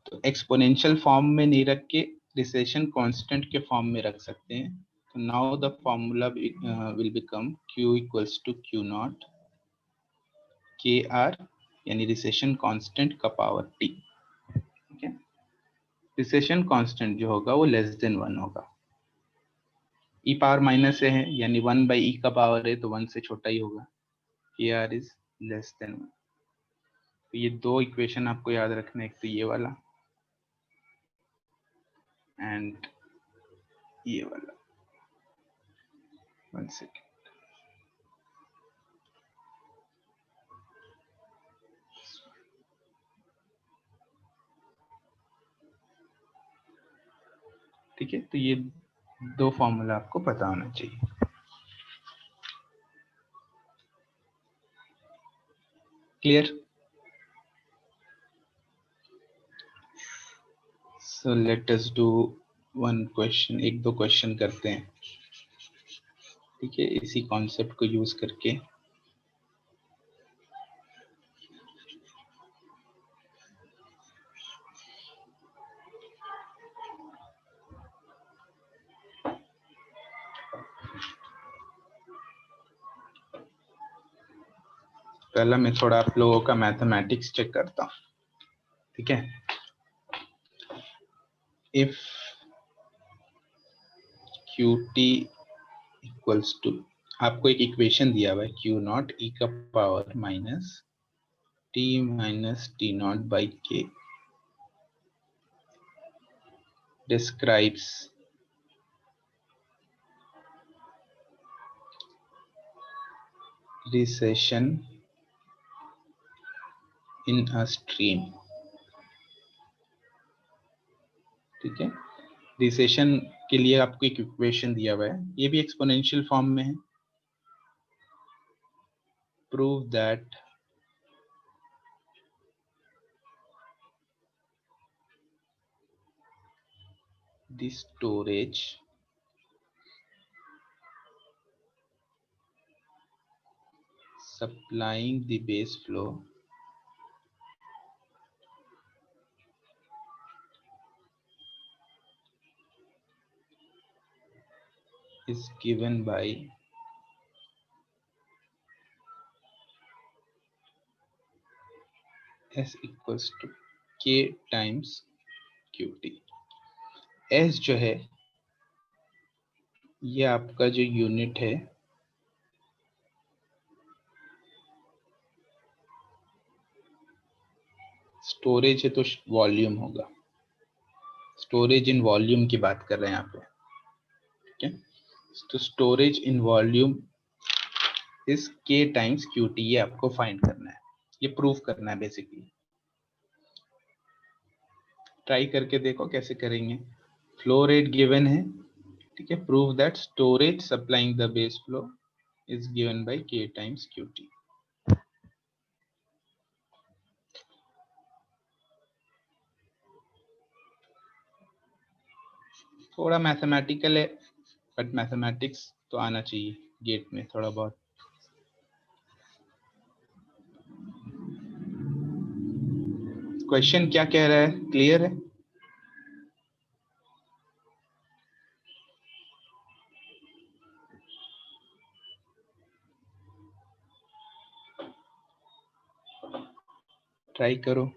तो एक्सपोनेंशियल फॉर्म में नहीं रख के रिसेशन कांस्टेंट के फॉर्म में रख सकते हैं। तो now the formula will become Q equals to Q naught KR, यानी रिसेशन कांस्टेंट का पावर t, ठीक है। रिसेशन कांस्टेंट जो होगा वो लेस देन 1 होगा। e पावर माइनस है, यानी 1 बाई e का पावर है, तो 1 से छोटा ही होगा। KR is less than 1। तो ये दो इक्वेशन आपको याद रखना है, एक तो ये वाला एंड ये वाला। 1 सेकेंड। ठीक है, तो ये दो फॉर्मूला आपको पता होना चाहिए। Clear? So let us do one question, एक दो क्वेश्चन करते हैं, ठीक है, इसी कॉन्सेप्ट को यूज करके। पहला मैं थोड़ा आप लोगों का मैथमेटिक्स चेक करता हूँ, ठीक है। इफ QT इक्वल्स टू, आपको एक इक्वेशन दिया हुआ है Q नॉट e का power minus T not by K describes recession in a stream, ठीक है। रिसेशन के लिए आपको एक इक्वेशन दिया हुआ है, ये भी एक्सपोनेंशियल फॉर्म में है। Prove that the storage supplying the base flow is given by S equals to K times QT। S जो है ये आपका जो यूनिट है स्टोरेज है तो वॉल्यूम होगा, स्टोरेज इन वॉल्यूम की बात कर रहे हैं यहाँ पे, ठीक है। तो storage in volume is k times qt, ये आपको फाइंड करना है, ये प्रूफ करना है बेसिकली। ट्राई करके देखो कैसे करेंगे। फ्लो रेट गिवन है, ठीक है। Prove that storage supplying the base flow is given by k times qt। थोड़ा मैथमेटिकल है, बट मैथमेटिक्स तो आना चाहिए गेट में थोड़ा बहुत। क्वेश्चन क्या कह रहा है, क्लियर है? ट्राई करो।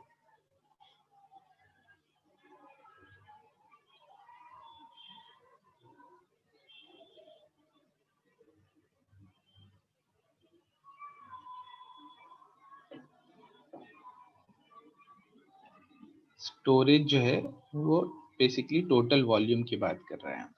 स्टोरेज जो है वो बेसिकली टोटल वॉल्यूम की बात कर रहे हैं।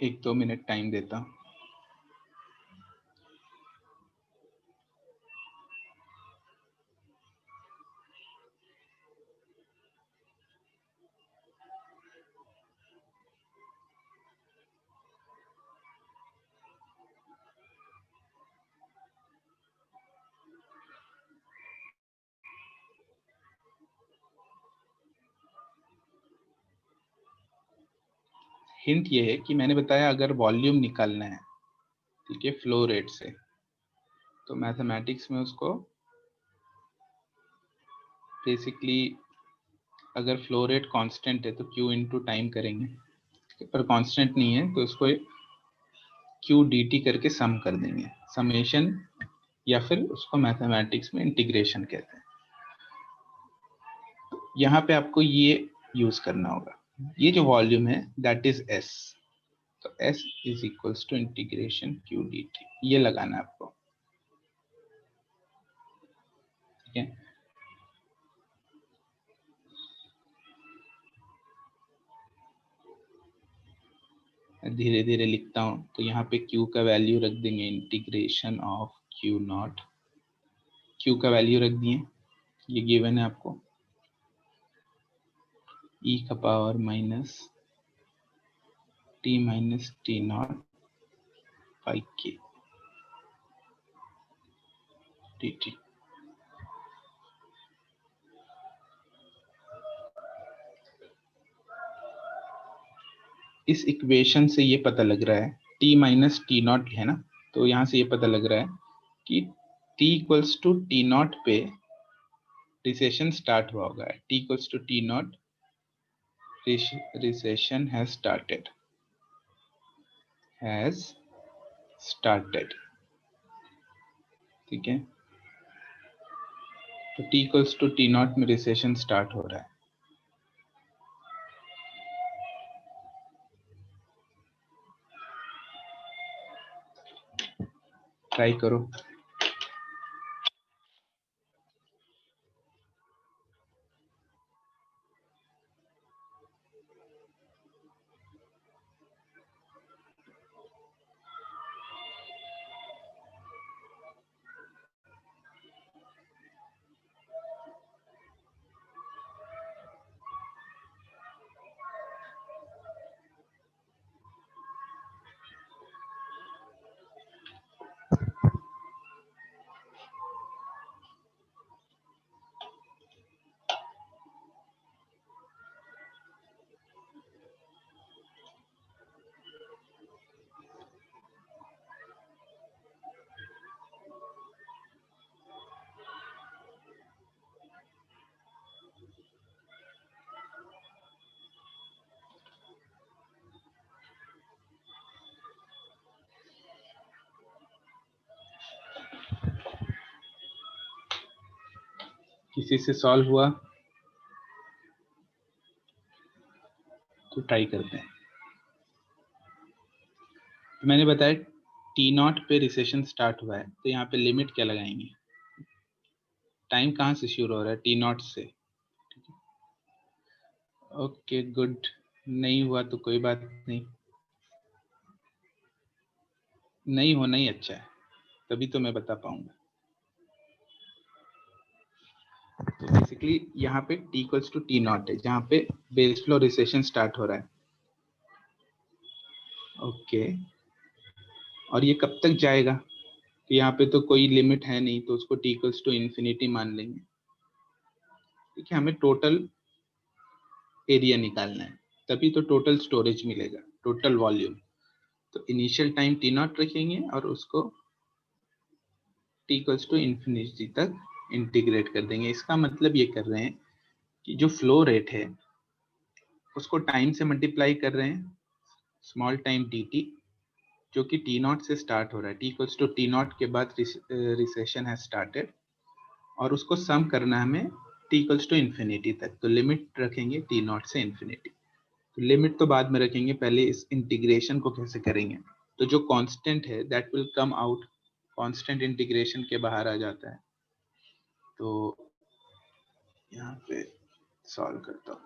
एक दो मिनट टाइम देता हूँ। हिंट ये है कि मैंने बताया अगर वॉल्यूम निकालना है, ठीक है, फ्लो रेट से, तो मैथमेटिक्स में उसको बेसिकली अगर फ्लो रेट कांस्टेंट है तो q इंटू टाइम करेंगे, पर कांस्टेंट नहीं है तो उसको q dt करके सम कर देंगे, समेशन, या फिर उसको मैथमेटिक्स में इंटीग्रेशन कहते हैं। यहाँ पे आपको ये यूज करना होगा, ये जो वॉल्यूम है दैट इज s, तो s is equals to integration q dt, ये लगाना है आपको, ठीक है। धीरे धीरे लिखता हूँ, तो यहाँ पे q का वैल्यू रख देंगे integration of q not, q का वैल्यू रख दिए, ये गिवन है आपको, e का power minus t not by k dt। इस इक्वेशन से ये पता लग रहा है, t नॉट है ना, तो यहाँ से ये पता लग रहा है कि t equals to T naught पे रिसेशन स्टार्ट हुआ होगा, t equals to T naught, recession has started, ठीक है। तो t equals to T naught में रिसेशन स्टार्ट हो रहा है। ट्राई करो। किसी से सॉल्व हुआ तो ट्राई करते हैं। तो मैंने बताया T0 पे रिसेशन स्टार्ट हुआ है, तो यहाँ पे लिमिट क्या लगाएंगे? टाइम कहाँ से शुरू हो रहा है? T0 से। ओके गुड, नहीं हुआ तो कोई बात नहीं, नहीं होना ही अच्छा है, तभी तो मैं बता पाऊंगा। तो बेसिकली यहाँ पे T इक्वल्स टू T0 है, जहाँ पे बेस फ्लो रिसेशन स्टार्ट हो रहा है। ओके, और ये कब तक जाएगा? तो यहाँ पे तो कोई लिमिट है नहीं, तो उसको T इक्वल्स टू इन्फिनिटी मान लेंगे। ठीक है, हमें टोटल एरिया निकालना है, तभी तो टोटल स्टोरेज मिलेगा, टोटल वॉल्यूम। तो इनिशियल टाइम T0 रखेंगे और उसको T इक्वल्स टू इन्फिनिटी तक इंटीग्रेट कर देंगे। इसका मतलब ये कर रहे हैं कि जो फ्लो रेट है उसको टाइम से मल्टीप्लाई कर रहे हैं, स्मॉल टाइम dt, जो कि T0 से स्टार्ट हो रहा है। T इक्वल्स टू T0 के बाद रिसेशन है स्टार्टेड, और उसको सम करना है हमें T इक्वल्स टू इन्फिनिटी तक। तो लिमिट रखेंगे T0 से इन्फिनिटी। तो लिमिट तो बाद में रखेंगे, पहले इस इंटीग्रेशन को कैसे करेंगे। तो जो कांस्टेंट है that will come out, constant integration के बाहर आ जाता है। तो यहाँ पे सॉल्व करता हूँ,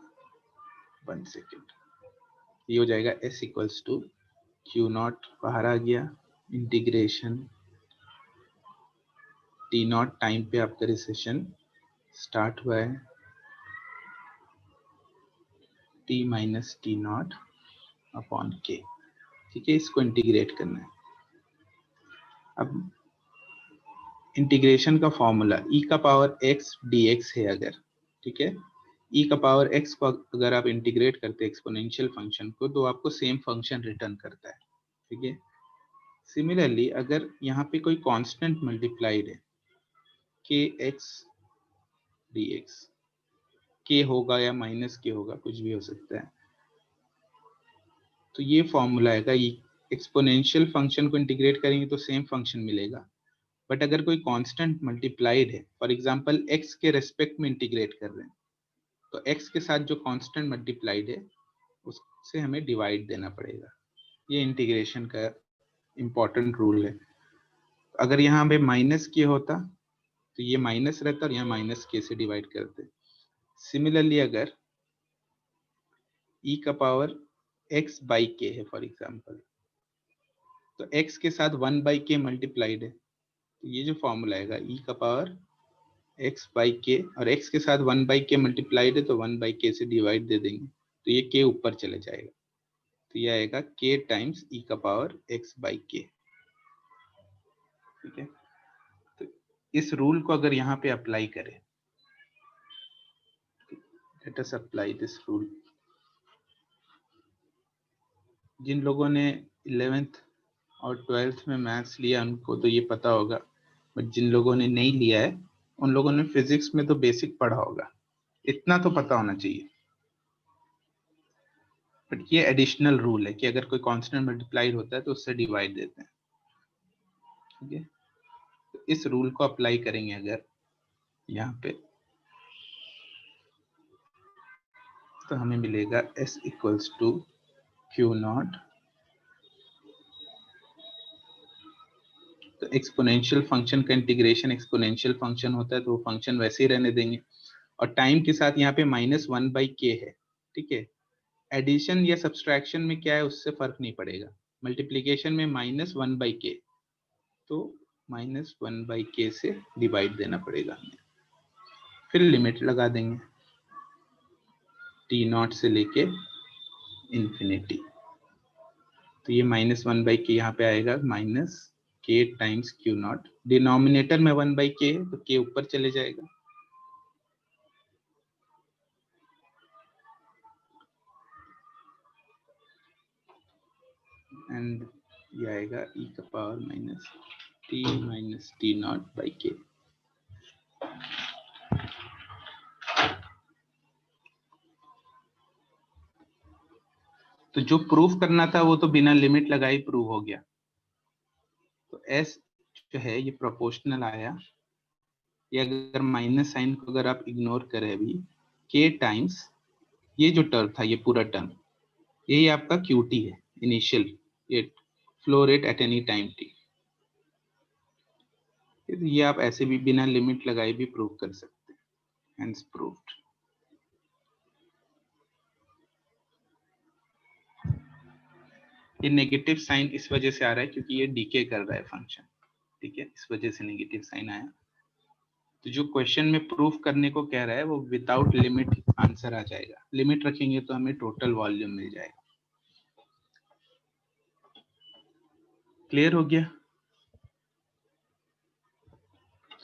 1 सेकेंड। ये हो जाएगा s इक्वल्स टू Q0 बाहर आ गया, इंटीग्रेशन T0 टाइम पे आपका रिसेशन स्टार्ट हुआ है, T minus T0 upon K। ठीक है, इसको इंटीग्रेट करना है। अब इंटीग्रेशन का फॉर्मूला e का पावर x dx है अगर, ठीक है, e का पावर x को अगर आप इंटीग्रेट करते हैं एक्सपोनेंशियल फंक्शन को, तो आपको सेम फंक्शन रिटर्न करता है। ठीक है, सिमिलरली अगर यहाँ पे कोई कांस्टेंट मल्टीप्लाइड है kx dx, k होगा या माइनस k होगा, कुछ भी हो सकता है, तो ये फॉर्मूला आएगा। ये एक्सपोनेंशियल फंक्शन को इंटीग्रेट करेंगे तो सेम फंक्शन मिलेगा, बट अगर कोई कांस्टेंट मल्टीप्लाइड है, फॉर एग्जांपल x के रेस्पेक्ट में इंटीग्रेट कर रहे हैं, तो x के साथ जो कांस्टेंट मल्टीप्लाइड है उससे हमें डिवाइड देना पड़ेगा। ये इंटीग्रेशन का इंपॉर्टेंट रूल है। अगर यहाँ पे माइनस के होता तो ये माइनस रहता और यहाँ माइनस के से डिवाइड करते। सिमिलरली अगर e का पावर x बाई के है फॉर एग्जांपल, तो x के साथ 1 बाई के मल्टीप्लाइड है, तो ये जो फॉर्मूला आएगा e का पावर x बाई के, और x के साथ 1 बाई के मल्टीप्लाइड है तो 1 बाई के से डिवाइड दे देंगे, तो ये k ऊपर चले जाएगा, तो ये आएगा k टाइम्स e का पावर x बाई के। ठीक है, तो इस रूल को अगर यहाँ पे अप्लाई करें, let us apply this rule. जिन लोगों ने 11th और 12th में मैथ्स लिया उनको तो ये पता होगा, बट जिन लोगों ने नहीं लिया है उन लोगों ने फिजिक्स में तो बेसिक पढ़ा होगा, इतना तो पता होना चाहिए। बट ये एडिशनल रूल है कि अगर कोई कांस्टेंट मल्टीप्लाइड होता है तो उससे डिवाइड देते हैं। ठीक है, तो इस रूल को अप्लाई करेंगे अगर यहाँ पे, तो हमें मिलेगा s इक्वल्स टू Q0। तो एक्सपोनेंशियल फंक्शन का इंटीग्रेशन एक्सपोनेंशियल फंक्शन होता है, तो वो फंक्शन वैसे ही रहने देंगे, और टाइम के साथ यहाँ पे -1/k है। ठीक है, एडिशन या सब्सट्रैक्शन में क्या है उससे फर्क नहीं पड़ेगा, मल्टीप्लीकेशन में -1/k, तो -1/k से डिवाइड देना पड़ेगा हमें, फिर लिमिट लगा देंगे T0 से लेके इन्फिनिटी। तो ये -1/k यहाँ पे आएगा -k टाइम्स Q0, डिनोमिनेटर में 1/k है तो k ऊपर चले जाएगा, एंड ये आएगा e का पावर -t-T0/k। तो जो प्रूफ करना था वो तो बिना लिमिट लगाए प्रूव हो गया। तो s जो है ये प्रोपोर्शनल आया ये अगर माइनस साइन को अगर आप इग्नोर करें अभी, k टाइम्स ये जो टर्म था, ये पूरा टर्म, यही आपका QT है, इनिशियल ये flow rate at any time t। ये आप ऐसे भी बिना लिमिट लगाए भी प्रूव कर सकते हैं, हेंस प्रूव्ड। ये नेगेटिव साइन इस वजह से आ रहा है क्योंकि ये डीके कर रहा है फंक्शन, ठीक है, इस वजह से नेगेटिव साइन आया। तो जो क्वेश्चन में प्रूफ करने को कह रहा है वो विदाउट लिमिट आंसर आ जाएगा, लिमिट रखेंगे तो हमें टोटल वॉल्यूम मिल जाएगा। क्लियर हो गया?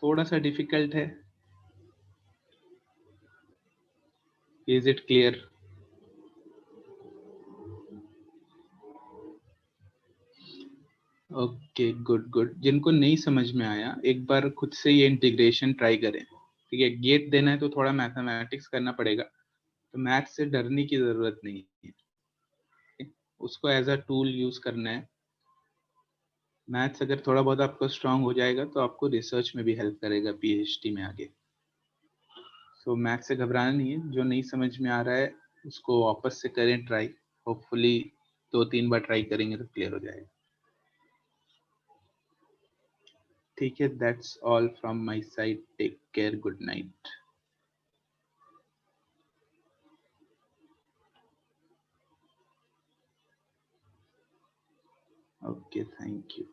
थोड़ा सा डिफिकल्ट है, is it clear? Okay, good good. जिनको नहीं समझ में आया एक बार खुद से ये इंटीग्रेशन ट्राई करें, ठीक है। गेट देना है तो थोड़ा मैथमेटिक्स करना पड़ेगा, तो मैथ से डरने की जरूरत नहीं है, उसको एज अ टूल यूज करना है। मैथ्स अगर थोड़ा बहुत आपको स्ट्रांग हो जाएगा तो आपको रिसर्च में भी हेल्प करेगा PhD में आगे। तो मैथ से घबराना नहीं है, जो नहीं समझ में आ रहा है उसको वापस से करें ट्राई, होपफुली 2-3 बार ट्राई करेंगे तो क्लियर हो जाएगा। ठीक है, that's all from my side, take care, good night. Okay, thank you.